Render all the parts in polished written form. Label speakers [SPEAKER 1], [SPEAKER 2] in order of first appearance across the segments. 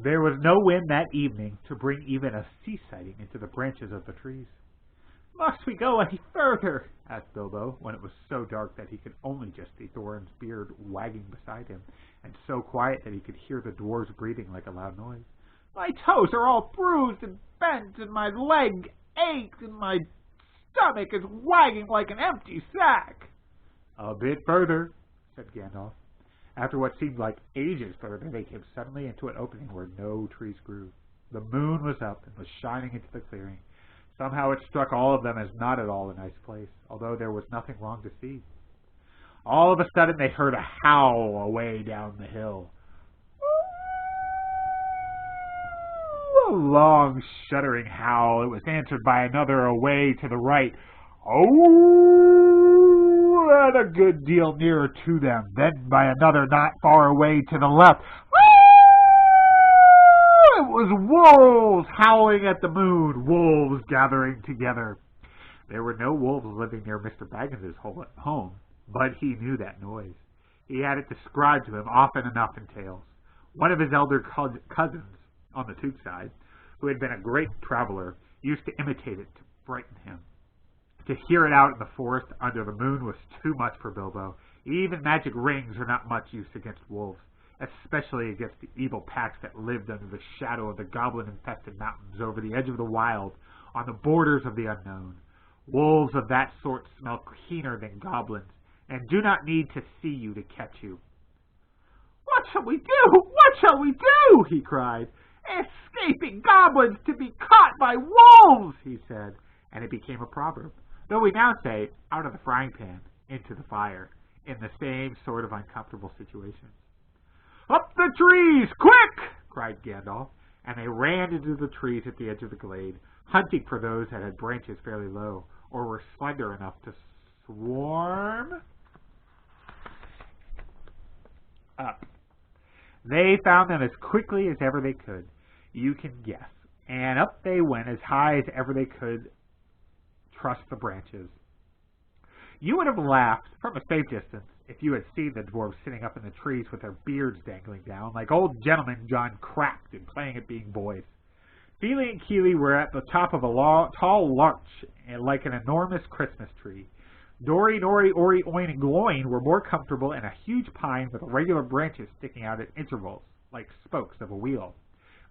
[SPEAKER 1] There was no wind that evening to bring even a sea sighting into the branches of the trees. "Must we go any further?" asked Bilbo, when it was so dark that he could only just see Thorin's beard wagging beside him, and so quiet that he could hear the dwarves breathing like a loud noise. "My toes are all bruised and bent, and my leg aches, and my stomach is wagging like an empty sack." "A bit further," said Gandalf. After what seemed like ages further, they came suddenly into an opening where no trees grew. The moon was up and was shining into the clearing. Somehow it struck all of them as not at all a nice place, although there was nothing wrong to see. All of a sudden they heard a howl away down the hill. A long, shuddering howl. It was answered by another away to the right. "Oh!" and a good deal nearer to them. Then by another not far away to the left. It was wolves howling at the moon, wolves gathering together. There were no wolves living near Mr. Baggins's home, but he knew that noise. He had it described to him often enough in tales. One of his elder cousins, on the Took side, who had been a great traveler, used to imitate it to frighten him. To hear it out in the forest under the moon was too much for Bilbo. Even magic rings are not much use against wolves, especially against the evil packs that lived under the shadow of the goblin-infested mountains over the edge of the wild, on the borders of the unknown. Wolves of that sort smell keener than goblins, and do not need to see you to catch you. "What shall we do? What shall we do?" he cried. "Escaping goblins to be caught by wolves," he said, and it became a proverb, though we now say, out of the frying pan into the fire, in the same sort of uncomfortable situations. "Up the trees, quick!" cried Gandalf, and they ran into the trees at the edge of the glade, hunting for those that had branches fairly low, or were slender enough to swarm up. They found them as quickly as ever they could, you can guess, and up they went as high as ever they could trust the branches. You would have laughed from a safe distance if you had seen the dwarves sitting up in the trees with their beards dangling down, like old gentlemen John cracked and playing at being boys. Feely and Keely were at the top of a tall larch, like an enormous Christmas tree. Dori, Nori, Ori, Oin, and Gloin were more comfortable in a huge pine with regular branches sticking out at intervals, like spokes of a wheel.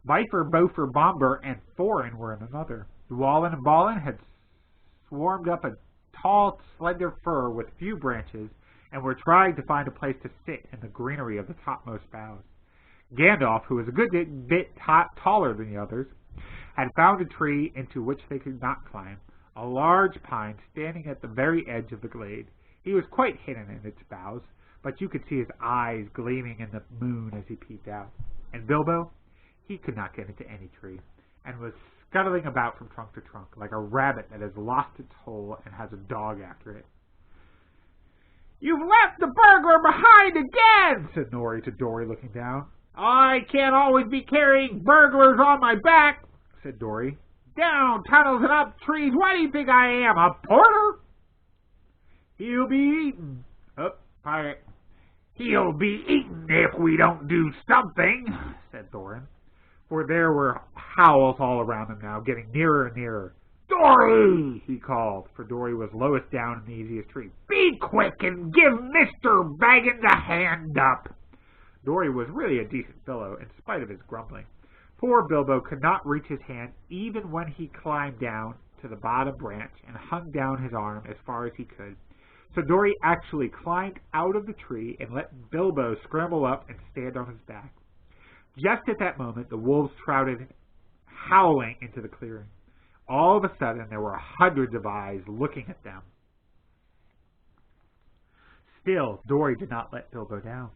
[SPEAKER 1] Bifer, Bofer, Bomber, and Thorin were in another. Dwalin and Balin had swarmed up a tall, slender fir with few branches, and were trying to find a place to sit in the greenery of the topmost boughs. Gandalf, who was a good bit taller than the others, had found a tree into which they could not climb, a large pine standing at the very edge of the glade. He was quite hidden in its boughs, but you could see his eyes gleaming in the moon as he peeped out. And Bilbo, he could not get into any tree, and was scuttling about from trunk to trunk, like a rabbit that has lost its hole and has a dog after it. "You've left the burglar behind again," said Nori to Dori, looking down. "I can't always be carrying burglars on my back," said Dori. "Down tunnels and up trees. What do you think I am, a porter?" "He'll be eaten." Pirate. "He'll be eaten if we don't do something," said Thorin. For there were howls all around them now, getting nearer and nearer. "Dori!" he called, for Dori was lowest down in the easiest tree. "Be quick and give Mr. Baggins a hand up." Dori was really a decent fellow, in spite of his grumbling. Poor Bilbo could not reach his hand even when he climbed down to the bottom branch and hung down his arm as far as he could. So Dori actually climbed out of the tree and let Bilbo scramble up and stand on his back. Just at that moment, the wolves crowded, howling, into the clearing. All of a sudden, there were hundreds of eyes looking at them. Still, Dori did not let Bilbo down.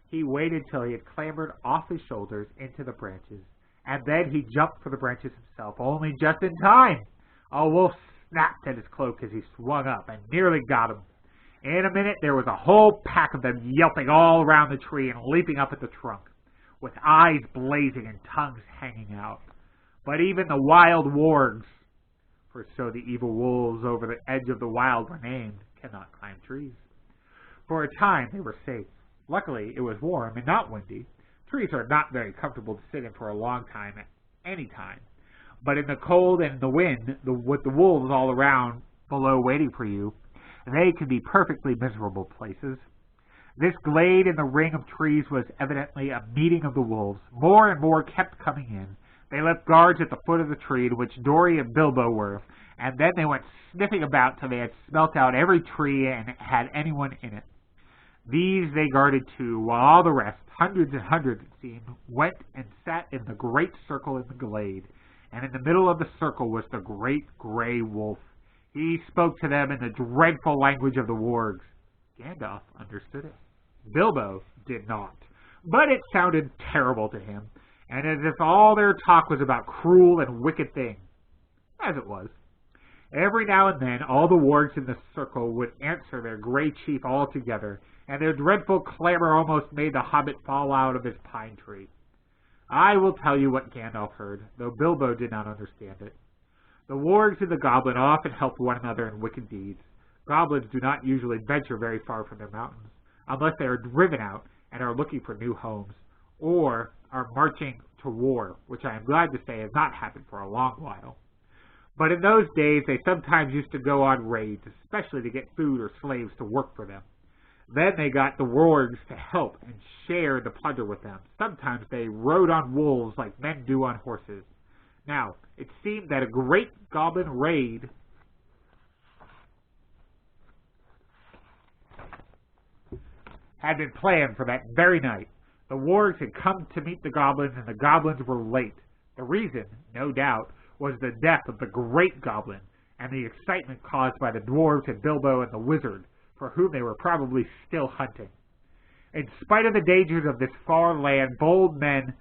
[SPEAKER 1] He waited till he had clambered off his shoulders into the branches, and then he jumped for the branches himself, only just in time. A wolf snapped at his cloak as he swung up and nearly got him. In a minute, there was a whole pack of them yelping all around the tree and leaping up at the trunk, with eyes blazing and tongues hanging out. But even the wild wargs, for so the evil wolves over the edge of the wild were named, cannot climb trees. For a time they were safe. Luckily, it was warm and not windy. Trees are not very comfortable to sit in for a long time at any time. But in the cold and the wind, with the wolves all around below waiting for you, they can be perfectly miserable places. This glade in the ring of trees was evidently a meeting of the wolves. More and more kept coming in. They left guards at the foot of the tree in which Dory and Bilbo were, and then they went sniffing about till they had smelt out every tree and had anyone in it. These they guarded too, while all the rest, hundreds and hundreds it seemed, went and sat in the great circle in the glade. And in the middle of the circle was the great grey wolf. He spoke to them in the dreadful language of the wargs. Gandalf understood it. Bilbo did not, but it sounded terrible to him, and as if all their talk was about cruel and wicked things, as it was. Every now and then all the wargs in the circle would answer their grey chief all together, and their dreadful clamour almost made the Hobbit fall out of his pine tree. I will tell you what Gandalf heard, though Bilbo did not understand it. The wargs and the goblin often helped one another in wicked deeds. Goblins do not usually venture very far from their mountains, unless they are driven out and are looking for new homes, or are marching to war, which I am glad to say has not happened for a long while. But in those days they sometimes used to go on raids, especially to get food or slaves to work for them. Then they got the wargs to help and share the plunder with them. Sometimes they rode on wolves like men do on horses. Now, it seemed that a great goblin raid had been planned for that very night. The wargs had come to meet the goblins, and the goblins were late. The reason, no doubt, was the death of the great goblin, and the excitement caused by the dwarves and Bilbo and the wizard, for whom they were probably still hunting. In spite of the dangers of this far land, bold men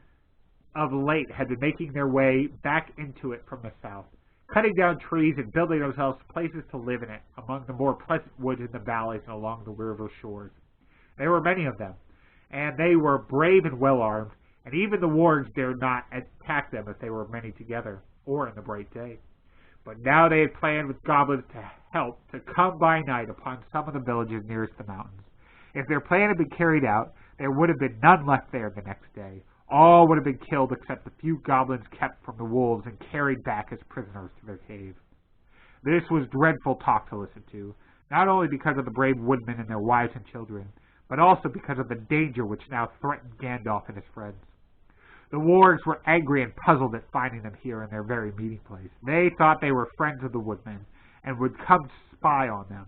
[SPEAKER 1] of late had been making their way back into it from the south, cutting down trees and building themselves places to live in it, among the more pleasant woods in the valleys and along the river shores. There were many of them, and they were brave and well-armed, and even the wargs dared not attack them if they were many together, or in the bright day. But now they had planned with goblins to help to come by night upon some of the villages nearest the mountains. If their plan had been carried out, there would have been none left there the next day. All would have been killed except the few goblins kept from the wolves and carried back as prisoners to their cave. This was dreadful talk to listen to, not only because of the brave woodmen and their wives and children, but also because of the danger which now threatened Gandalf and his friends. The wargs were angry and puzzled at finding them here in their very meeting place. They thought they were friends of the woodmen, and would come to spy on them,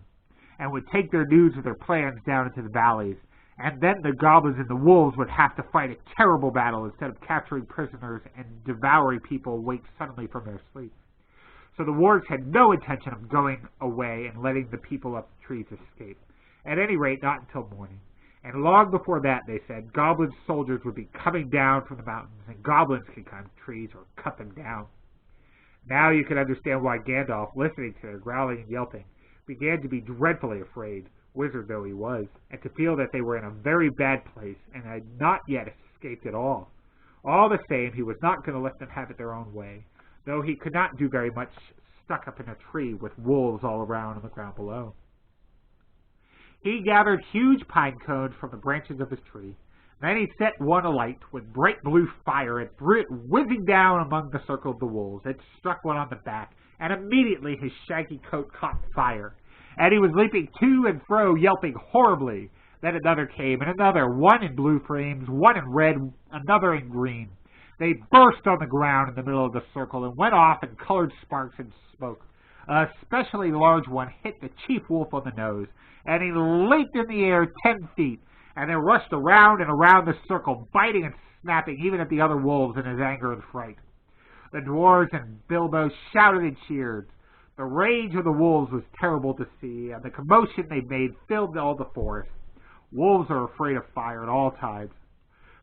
[SPEAKER 1] and would take their news of their plans down into the valleys, and then the goblins and the wolves would have to fight a terrible battle instead of capturing prisoners and devouring people awake suddenly from their sleep. So the wargs had no intention of going away and letting the people up the trees escape, at any rate not until morning. And long before that, they said, goblin soldiers would be coming down from the mountains, and goblins could climb trees or cut them down. Now you can understand why Gandalf, listening to their growling and yelping, began to be dreadfully afraid, wizard though he was, and to feel that they were in a very bad place, and had not yet escaped at all. All the same, he was not going to let them have it their own way, though he could not do very much stuck up in a tree with wolves all around on the ground below. He gathered huge pine cones from the branches of his tree. Then he set one alight with bright blue fire and threw it whizzing down among the circle of the wolves. It struck one on the back, and immediately his shaggy coat caught fire, and he was leaping to and fro, yelping horribly. Then another came, and another, one in blue flames, one in red, another in green. They burst on the ground in the middle of the circle and went off in colored sparks and smoke. A especially large one hit the chief wolf on the nose, and he leaped in the air 10 feet, and then rushed around and around the circle, biting and snapping even at the other wolves in his anger and fright. The dwarves and Bilbo shouted and cheered. The rage of the wolves was terrible to see, and the commotion they made filled all the forest. Wolves are afraid of fire at all times,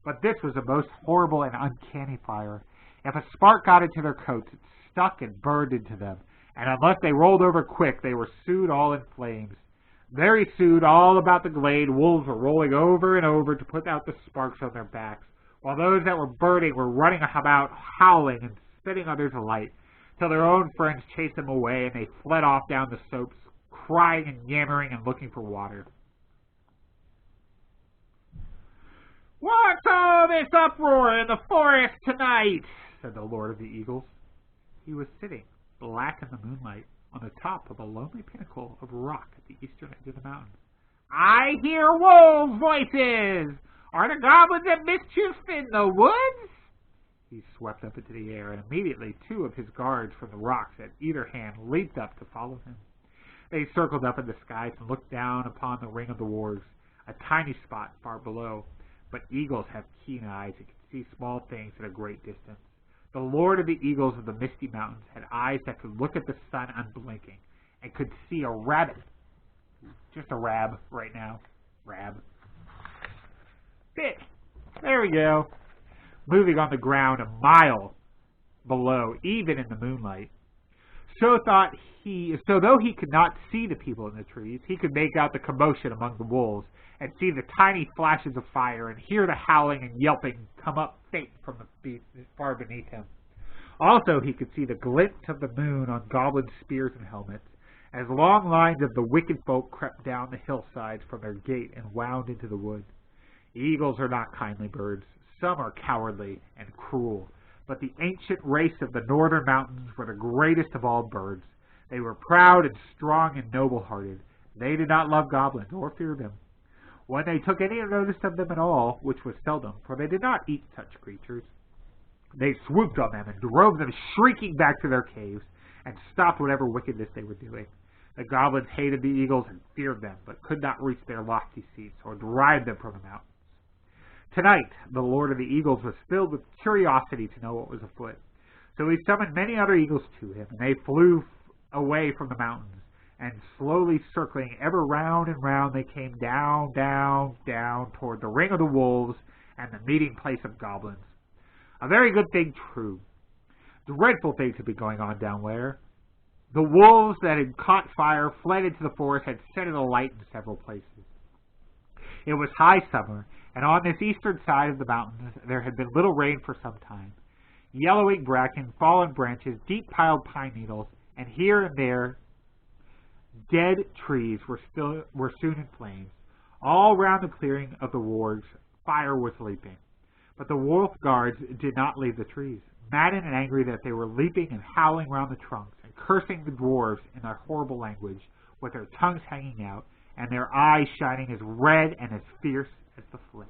[SPEAKER 1] but this was a most horrible and uncanny fire. If a spark got into their coats, it stuck and burned into them, and unless they rolled over quick, they were soon all in flames. Very soon, all about the glade, wolves were rolling over and over to put out the sparks on their backs, while those that were burning were running about, howling and setting others alight, till their own friends chased them away, and they fled off down the slopes, crying and yammering and looking for water. "What's all this uproar in the forest tonight?" said the Lord of the Eagles. He was sitting, black in the moonlight, on the top of a lonely pinnacle of rock at the eastern edge of the mountain. "I hear wolves' voices! Are the goblins at mischief in the woods?" He swept up into the air, and immediately 2 of his guards from the rocks at either hand leaped up to follow him. They circled up in the skies and looked down upon the ring of the wargs, a tiny spot far below. But eagles have keen eyes and can see small things at a great distance. The Lord of the Eagles of the Misty Mountains had eyes that could look at the sun unblinking and could see a rabbit. Just a rab right now. Rab. Fit. There we go. Moving on the ground a mile below, even in the moonlight. So though he could not see the people in the trees, he could make out the commotion among the wolves and see the tiny flashes of fire and hear the howling and yelping come up faint from the far beneath him. Also, he could see the glint of the moon on goblin spears and helmets, as long lines of the wicked folk crept down the hillsides from their gate and wound into the wood. Eagles are not kindly birds. Some are cowardly and cruel, but the ancient race of the northern mountains were the greatest of all birds. They were proud and strong and noble-hearted. They did not love goblins or fear them. When they took any notice of them at all, which was seldom, for they did not eat such creatures, they swooped on them and drove them shrieking back to their caves and stopped whatever wickedness they were doing. The goblins hated the eagles and feared them, but could not reach their lofty seats or drive them from the mountains. Tonight, the Lord of the Eagles was filled with curiosity to know what was afoot. So he summoned many other eagles to him, and they flew away from the mountains, and slowly circling ever round and round, they came down, down, down toward the ring of the wolves and the meeting place of goblins. A very good thing, true. Dreadful things had been going on down there. The wolves that had caught fire, fled into the forest, had set it alight in several places. It was high summer, and on this eastern side of the mountains there had been little rain for some time. Yellowing bracken, fallen branches, deep-piled pine needles, and here and there dead trees were soon in flames. All round the clearing of the wargs fire was leaping. But the wolf guards did not leave the trees, maddened and angry that they were leaping and howling round the trunks and cursing the dwarves in their horrible language, with their tongues hanging out and their eyes shining as red and as fierce as the flame.